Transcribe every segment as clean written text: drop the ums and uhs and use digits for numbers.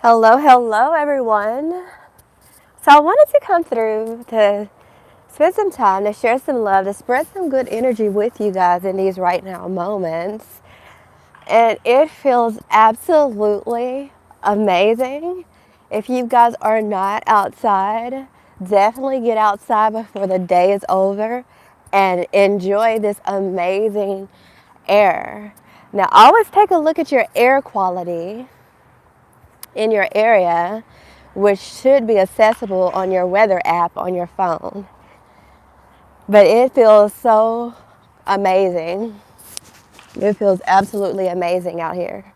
Hello, hello, everyone. So I wanted to come through to spend some time, to share some love, to spread some good energy with you guys in these right now moments. And it feels absolutely amazing. If you guys are not outside, definitely get outside before the day is over and enjoy this amazing air. Now, always take a look at your air quality in your area, which should be accessible on your weather app on your phone. But it feels so amazing. It feels absolutely amazing out here.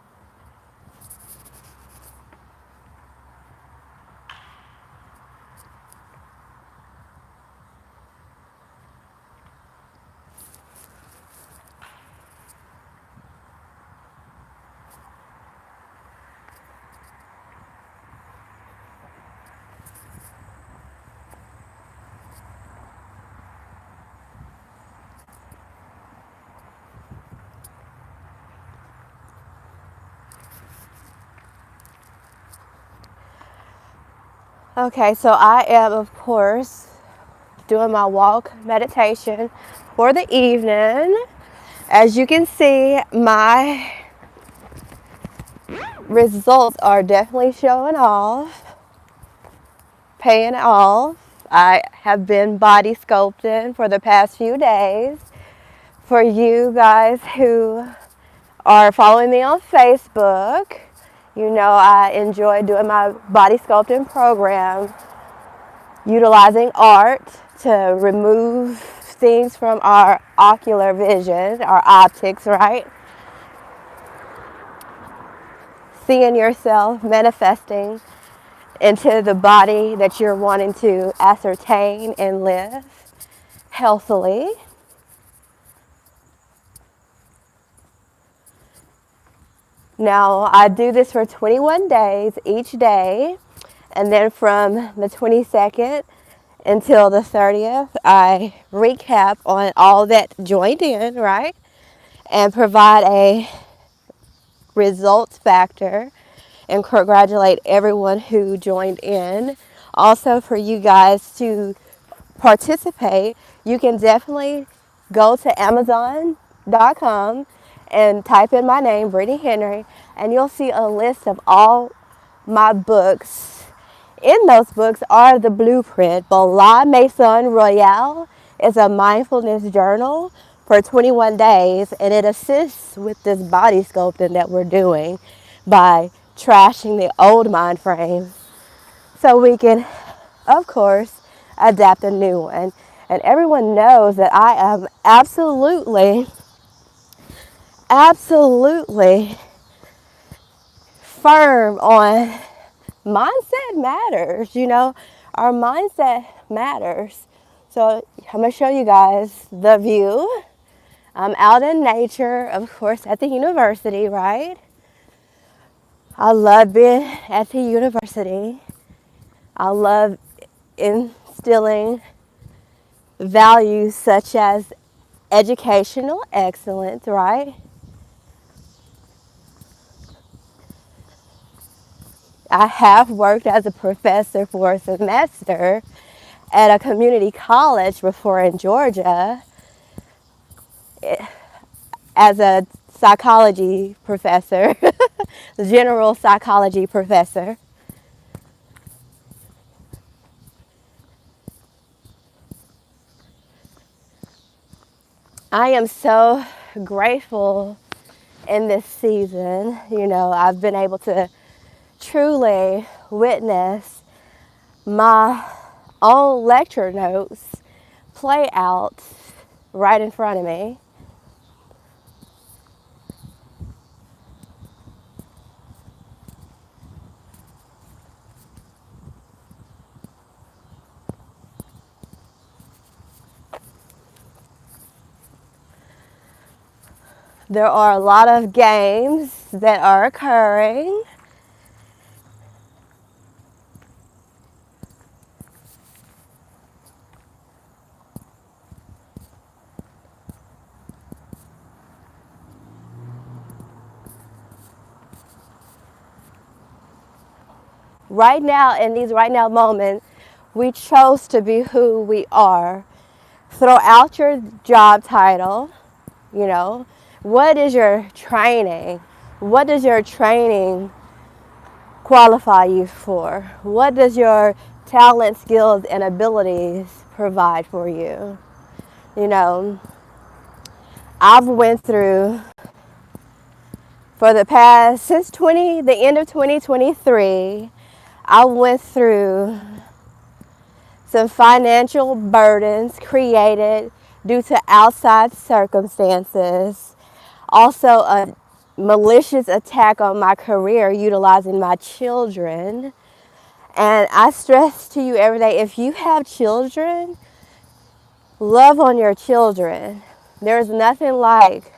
Okay, so I am, of course, doing my walk meditation for the evening. As you can see, my results are definitely showing off, paying off. I have been body sculpting for the past few days. For you guys who are following me on Facebook, you know I enjoy doing my body sculpting program, utilizing art to remove things from our ocular vision, our optics, right? Seeing yourself manifesting into the body that you're wanting to ascertain and live healthily. Now, I do this for 21 days each day, and then from the 22nd until the 30th, I recap on all that joined in, right? And provide a results factor and congratulate everyone who joined in. Also, for you guys to participate, you can definitely go to Amazon.com and type in my name, Brittany Henry, and you'll see a list of all my books. In those books are the blueprint. But La Maison Royale is a mindfulness journal for 21 days, and it assists with this body sculpting that we're doing by trashing the old mind frame so we can, of course, adapt a new one. And everyone knows that I am absolutely firm on mindset matters. You know, our mindset matters. So I'm going to show you guys the view. I'm out in nature, of course, at the university, right? I love being at the university. I love instilling values such as educational excellence, right? I have worked as a professor for a semester at a community college before in Georgia as a psychology professor, general psychology professor. I am so grateful in this season. You know, I've been able to truly witness my own lecture notes play out right in front of me. There are a lot of games that are occurring. right now, in these right now moments, we chose to be who we are. Throw out your job title, you know. What is your training? What does your training qualify you for? What does your talent, skills, and abilities provide for you? You know, I've went through for the past since the end of 2023, I went through some financial burdens created due to outside circumstances. Also, a malicious attack on my career utilizing my children. And I stress to you every day, if you have children, love on your children. There's nothing like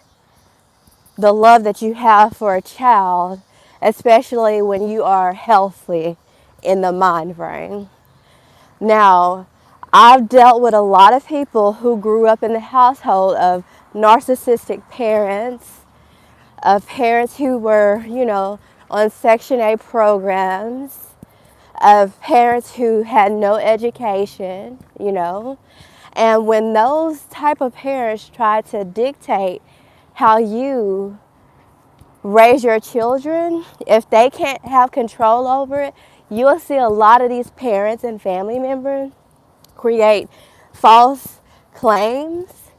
the love that you have for a child, especially when you are healthy in the mind frame. Now, I've dealt with a lot of people who grew up in the household of narcissistic parents, of parents who were, on Section 8 programs, of parents who had no education, And when those type of parents try to dictate how you raise your children, if they can't have control over it, you'll see a lot of these parents and family members create false claims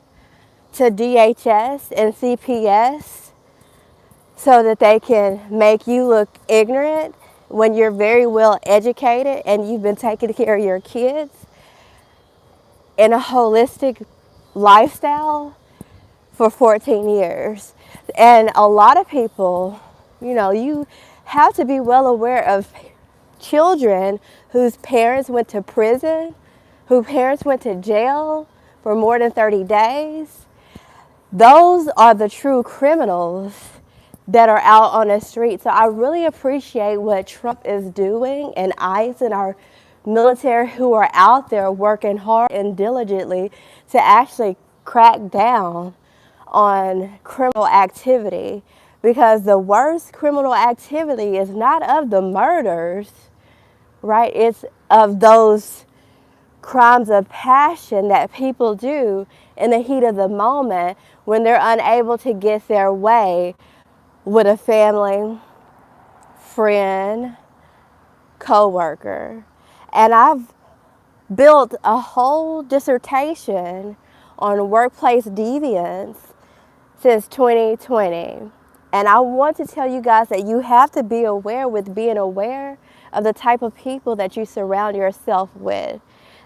to DHS and CPS so that they can make you look ignorant when you're very well educated and you've been taking care of your kids in a holistic lifestyle for 14 years. And a lot of people, you have to be well aware of children whose parents went to prison, whose parents went to jail for more than 30 days. Those are the true criminals that are out on the street. So I really appreciate what Trump is doing, and ICE and our military who are out there working hard and diligently to actually crack down on criminal activity, because the worst criminal activity is not of the murders, right? It's of those crimes of passion that people do in the heat of the moment when they're unable to get their way with a family, friend, co-worker. And I've built a whole dissertation on workplace deviance since 2020. And I want to tell you guys that you have to be aware with being aware of the type of people that you surround yourself with.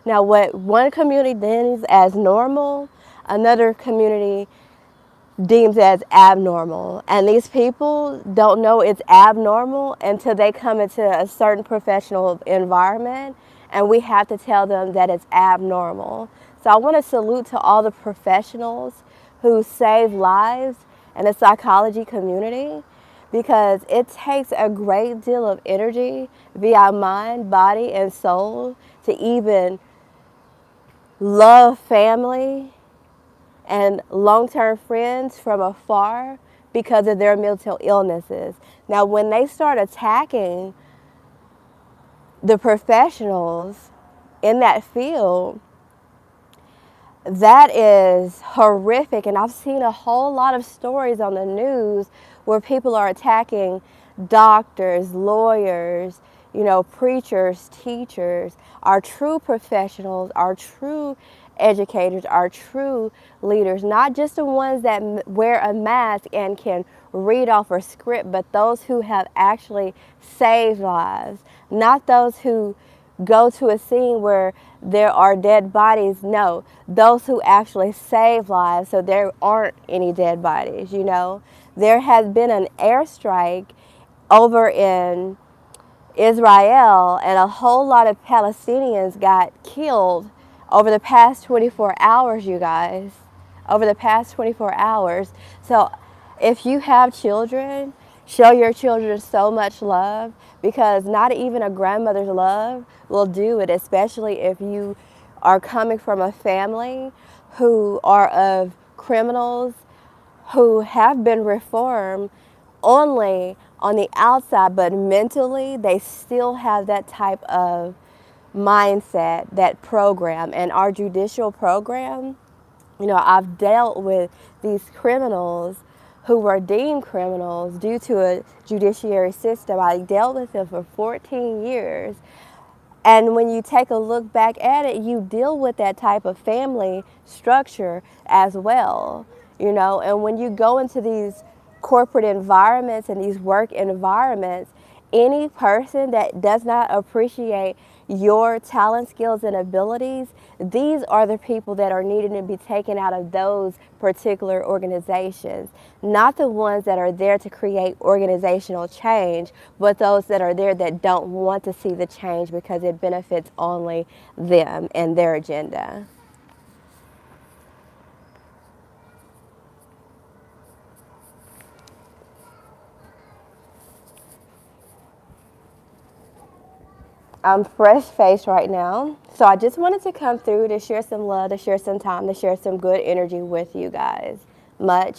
Now, what one community deems as normal, another community deems as abnormal. And these people don't know it's abnormal until they come into a certain professional environment, and we have to tell them that it's abnormal. So I want to salute to all the professionals who save lives in the psychology community, because it takes a great deal of energy via mind, body, and soul to even love family and long-term friends from afar because of their mental illnesses. Now, when they start attacking the professionals in that field, that is horrific. And I've seen a whole lot of stories on the news where people are attacking doctors, lawyers, preachers, teachers, our true professionals, our true educators, our true leaders, not just the ones that wear a mask and can read off a script, but those who have actually saved lives, not those who go to a scene where there are dead bodies. No, those who actually save lives so there aren't any dead bodies. There has been an airstrike over in Israel, and a whole lot of Palestinians got killed over the past 24 hours, you guys. Over the past 24 hours. So if you have children, show your children so much love, because not even a grandmother's love will do it, especially if you are coming from a family who are of criminals who have been reformed only on the outside, but mentally they still have that type of mindset, that program. And our judicial program, you know, I've dealt with these criminals who were deemed criminals due to a judiciary system. I dealt with them for 14 years. And when you take a look back at it, you deal with that type of family structure as well, you know. And when you go into these corporate environments and these work environments, any person that does not appreciate your talent, skills, and abilities, these are the people that are needed to be taken out of those particular organizations. Not the ones that are there to create organizational change, but those that are there that don't want to see the change because it benefits only them and their agenda. I'm fresh faced right now. So I just wanted to come through to share some love, to share some time, to share some good energy with you guys. Much